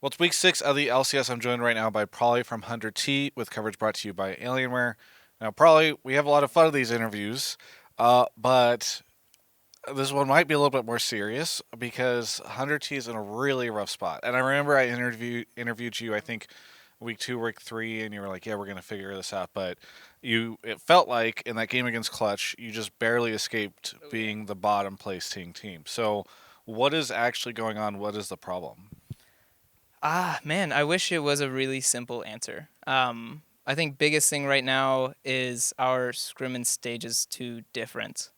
Well, it's week 6 of the LCS. I'm joined right now by Prolly from 100T with coverage brought to you by Alienware. Now, Prolly, we have a lot of fun with these interviews, but this one might be a little bit more serious because 100T is in a really rough spot. And I remember I interviewed you, I think, week 2, week 3, and you were like, yeah, we're going to figure this out. But it felt like in that game against Clutch, you just barely escaped being the bottom place team. So, what is actually going on? What is the problem? Man, I wish it was a really simple answer. I think biggest thing right now is our scrim and stage is too different.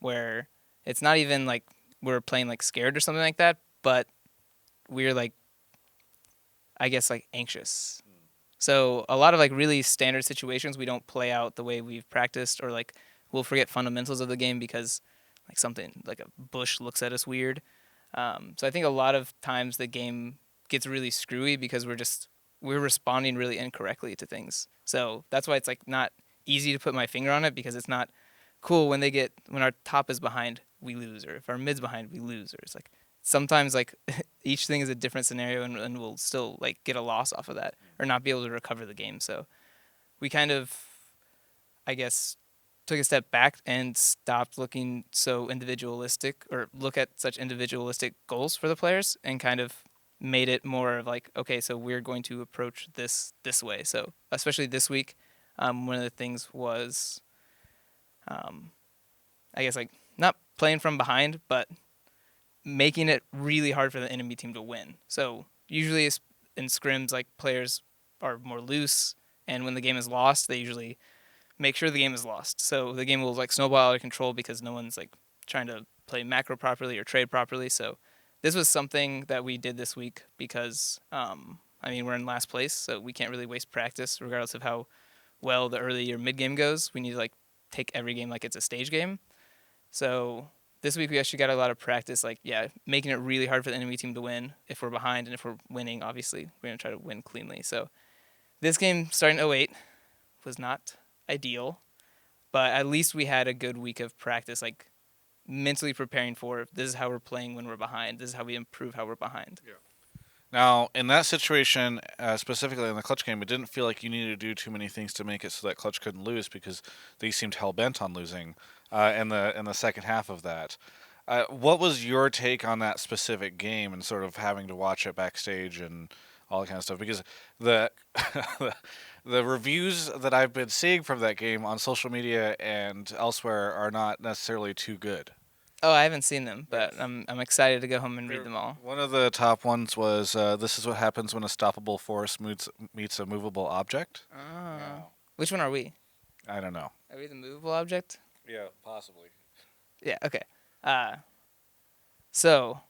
Where it's not even like we're playing like scared or something like that, but we're like, I guess, like anxious. So a lot of like really standard situations we don't play out the way we've practiced, or like we'll forget fundamentals of the game because like something like a bush looks at us weird. So I think a lot of times the game gets really screwy because we're responding really incorrectly to things. So that's why it's like not easy to put my finger on it, because it's not cool when when our top is behind we lose, or if our mid's behind we lose, or it's like sometimes like each thing is a different scenario, and we'll still like get a loss off of that or not be able to recover the game. So we kind of, I guess, took a step back and stopped looking so individualistic, or look at such individualistic goals for the players, and kind of made it more of like, okay, so we're going to approach this way. So especially this week, one of the things was, um, I guess, like not playing from behind, but making it really hard for the enemy team to win. So usually in scrims, like players are more loose, and when the game is lost, they usually make sure the game is lost. So the game will like snowball out of control because no one's like trying to play macro properly or trade properly. So this was something that we did this week because I mean, we're in last place, so we can't really waste practice regardless of how well the early or mid game goes. We need to like take every game like it's a stage game. So this week we actually got a lot of practice, like, yeah, making it really hard for the enemy team to win if we're behind, and if we're winning, obviously we're gonna try to win cleanly. So this game starting 08 was not ideal, but at least we had a good week of practice, like mentally preparing for this is how we're playing when we're behind. This is how we improve how we're behind. Yeah. Now, in that situation, specifically in the Clutch game, it didn't feel like you needed to do too many things to make it so that Clutch couldn't lose because they seemed hell bent on losing in the second half of that. What was your take on that specific game and sort of having to watch it backstage and all that kind of stuff? Because the the reviews that I've been seeing from that game on social media and elsewhere are not necessarily too good. Oh, I haven't seen them, Yeah. but I'm excited to go home and read them all. One of the top ones was this is what happens when a stoppable force meets a movable object. Oh, Oh. which one are we? I don't know. Are we the movable object? Yeah, possibly. Yeah. Okay. Uh, so,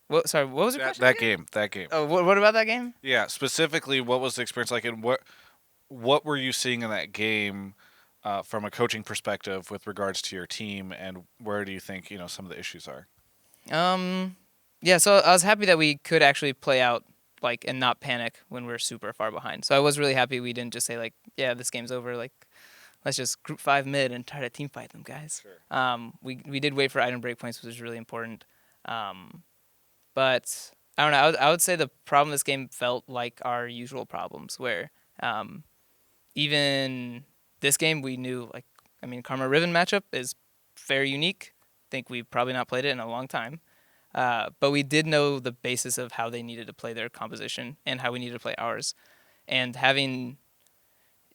what? Sorry, what was your That question that again? game, that game. Oh, what about that game? Yeah, specifically, what was the experience like, and what were you seeing in that game from a coaching perspective with regards to your team, and where do you think some of the issues are? Um, yeah. So I was happy that we could actually play out like and not panic when we're super far behind. So I was really happy we didn't just say like, yeah, this game's over. Like, let's just group five mid and try to team fight them, guys. Sure. We did wait for item breakpoints, which was really important. Um, but I don't know. I would say the problem this game felt like our usual problems, where um, even this game we knew, like, I mean, Karma Riven matchup is very unique. Think we've probably not played it in a long time. But we did know the basis of how they needed to play their composition and how we needed to play ours. And having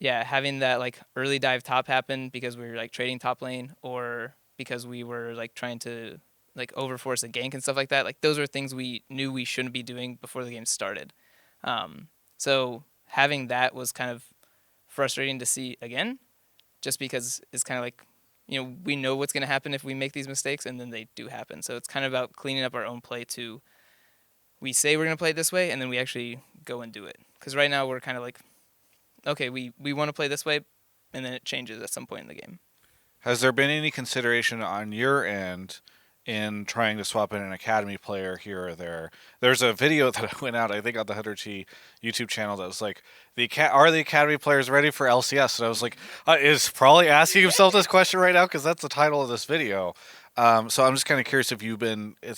that like early dive top happen because we were like trading top lane, or because we were like trying to like overforce a gank and stuff like that. Like those are things we knew we shouldn't be doing before the game started. So having that was kind of frustrating to see again, just because it's kind of like, we know what's going to happen if we make these mistakes, and then they do happen. So it's kind of about cleaning up our own play too. We say we're going to play it this way, and then we actually go and do it. Because right now we're kind of like, okay, we want to play this way, and then it changes at some point in the game. Has there been any consideration on your end in trying to swap in an academy player here or there. There's a video that went out, I think, on the 100T YouTube channel that was like, are the academy players ready for LCS? And I was like, is Prolly asking himself this question right now? Because that's the title of this video. So I'm just kind of curious if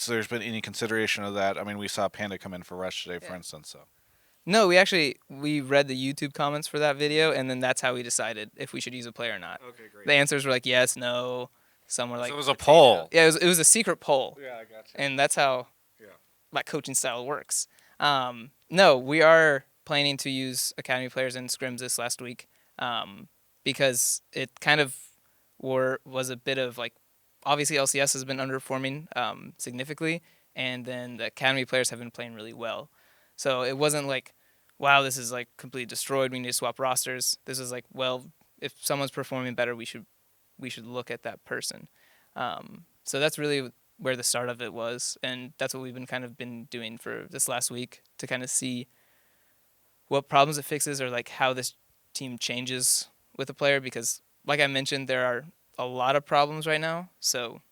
there's been any consideration of that. I mean, we saw Panda come in for Rush today, for instance. So No, we read the YouTube comments for that video, and then that's how we decided if we should use a player or not. okay, great. The answers were like yes, no. Some were like So it was a poll. Yeah, it was a secret poll. Yeah, I got you. And that's how Yeah. my coaching style works. No, we are planning to use academy players in scrims this last week, because it kind of was a bit of like, obviously LCS has been underperforming significantly, and then the academy players have been playing really well. So it wasn't like, wow, this is like completely destroyed. We need to swap rosters. This is like, well, if someone's performing better, we should look at that person. So that's really where the start of it was, and that's what we've been doing for this last week to kind of see what problems it fixes or like how this team changes with a player, because like I mentioned, there are a lot of problems right now. So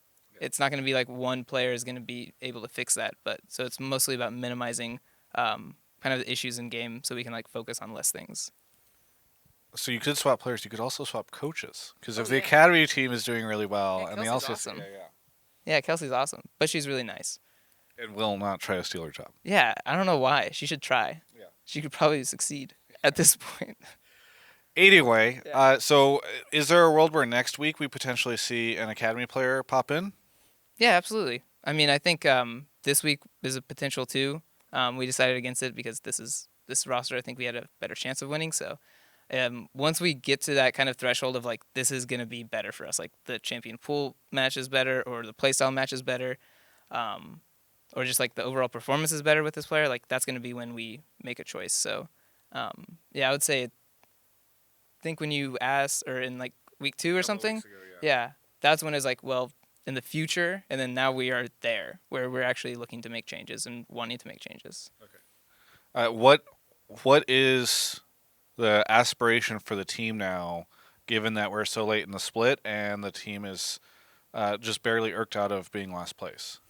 it's not going to be like one player is going to be able to fix that, but so it's mostly about minimizing kind of the issues in game so we can like focus on less things. So you could swap players. You could also swap coaches. Because if the yeah. academy team is doing really well, Yeah, and the Kelsey's LCS, awesome. Yeah, Kelsey's awesome, but she's really nice. and will not try to steal her job. Yeah, I don't know why. She should try. Yeah. She could probably succeed at this point. Anyway, Yeah. so is there a world where next week we potentially see an academy player pop in? Yeah, absolutely. I mean, I think this week is a potential too. We decided against it because this roster. I think we had a better chance of winning. So once we get to that kind of threshold of like this is gonna be better for us, like the champion pool match is better, or the playstyle match is better, or just like the overall performance is better with this player, like that's gonna be when we make a choice. So yeah, I would say, I think when you asked, or in like week 2 or something, Ago, yeah, that's when it's like, well, in the future, and then now we are there where we're actually looking to make changes and wanting to make changes. What is the aspiration for the team now, given that we're so late in the split and the team is just barely irked out of being last place?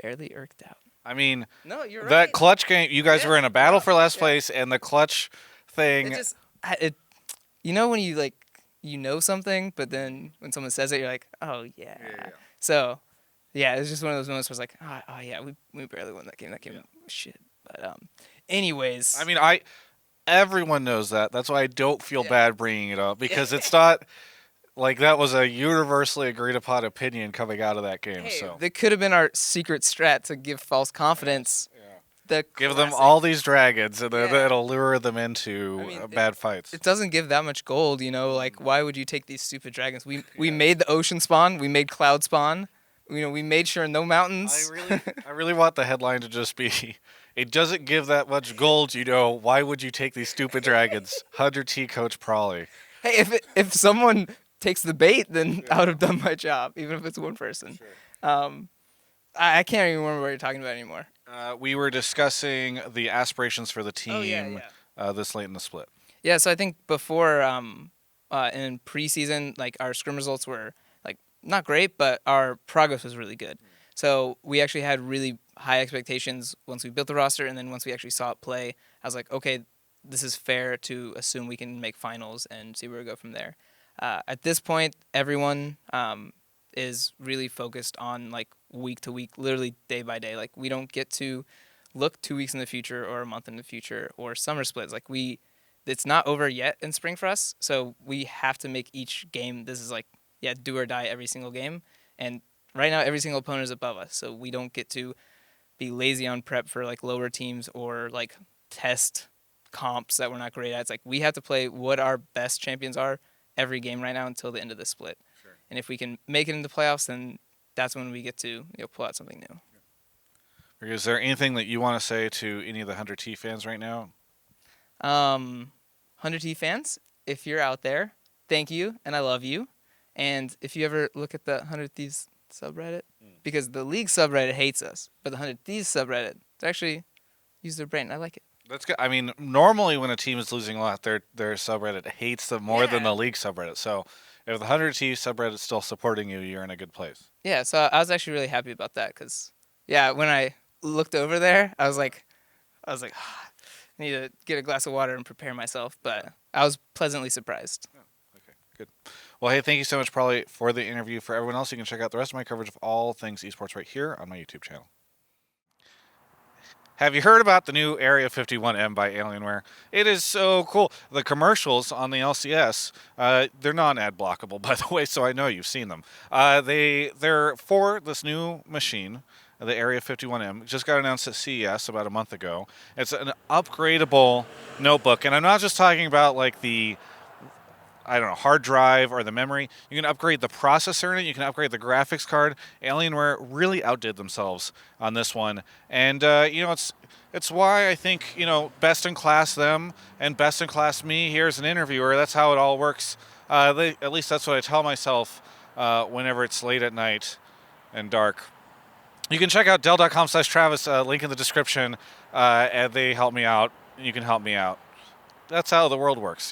Barely irked out. I mean, No, you're that right. clutch game, you guys Yeah, were in a battle yeah, for last yeah. place, and the clutch thing. It just, you know, when you like, you know something, but then when someone says it, you're like, oh yeah. So, yeah, it's just one of those moments where it's like, oh yeah, we barely won that game. That game, was shit. But anyways. I mean, everyone knows that. That's why I don't feel Yeah. bad bringing it up, because it's not like that was a universally agreed upon opinion coming out of that game. Hey, So that could have been our secret strat to give false confidence. The give them classic. all these dragons, and then Yeah. it'll lure them into I mean, bad fights. It doesn't give that much gold, you know. Like, why would you take these stupid dragons? We made the ocean spawn. We made cloud spawn. You know, we made sure no mountains. I really want the headline to just be, it doesn't give that much gold, you know. Why would you take these stupid dragons? 100T Coach Prolly. Hey, if someone takes the bait, then I would have done my job, even if it's one person. I can't even remember what you're talking about anymore. We were discussing the aspirations for the team Oh, yeah. this late in the split. Yeah, so I think before in preseason, like our scrim results were like not great, but our progress was really good. So we actually had really high expectations once we built the roster, and then once we actually saw it play, I was like, okay, this is fair to assume we can make finals and see where we go from there. At this point, everyone is really focused on like week to week, literally day by day. Like we don't get to look 2 weeks in the future or a month in the future or summer splits. Like it's not over yet in spring for us, so we have to make each game. This is like, yeah, do or die every single game. And right now, every single opponent is above us, so we don't get to be lazy on prep for like lower teams or like test comps that we're not great at. It's like we have to play what our best champions are every game right now until the end of the split. Sure. And if we can make it into playoffs, then that's when we get to pull out something new. Is there anything that you want to say to any of the 100T fans right now? 100T fans, if you're out there, thank you, and I love you. And if you ever look at the 100T's subreddit, because the league subreddit hates us, but the 100T's subreddit, they actually use their brain. I like it. That's good. I mean, normally when a team is losing a lot, their subreddit hates them more than the league subreddit. So if the 100T subreddit's still supporting you, you're in a good place. Yeah, so I was actually really happy about that because, yeah, when I looked over there, I was like, I need to get a glass of water and prepare myself. But I was pleasantly surprised. Okay, good. Well, hey, thank you so much, Prolly, for the interview. For everyone else, you can check out the rest of my coverage of all things esports right here on my YouTube channel. Have you heard about the new Area 51M by Alienware? It is so cool. The commercials on the LCS, they're non-ad blockable, by the way, so I know you've seen them. They're for this new machine, the Area 51M. Just got announced at CES about a month ago. It's an upgradable notebook, and I'm not just talking about like the hard drive or the memory. You can upgrade the processor in it. You can upgrade the graphics card. Alienware really outdid themselves on this one, and it's why I think best in class them and best in class me here as an interviewer. That's how it all works. At least that's what I tell myself whenever it's late at night and dark. You can check out Dell.com/Travis. Link in the description, and they help me out. You can help me out. That's how the world works,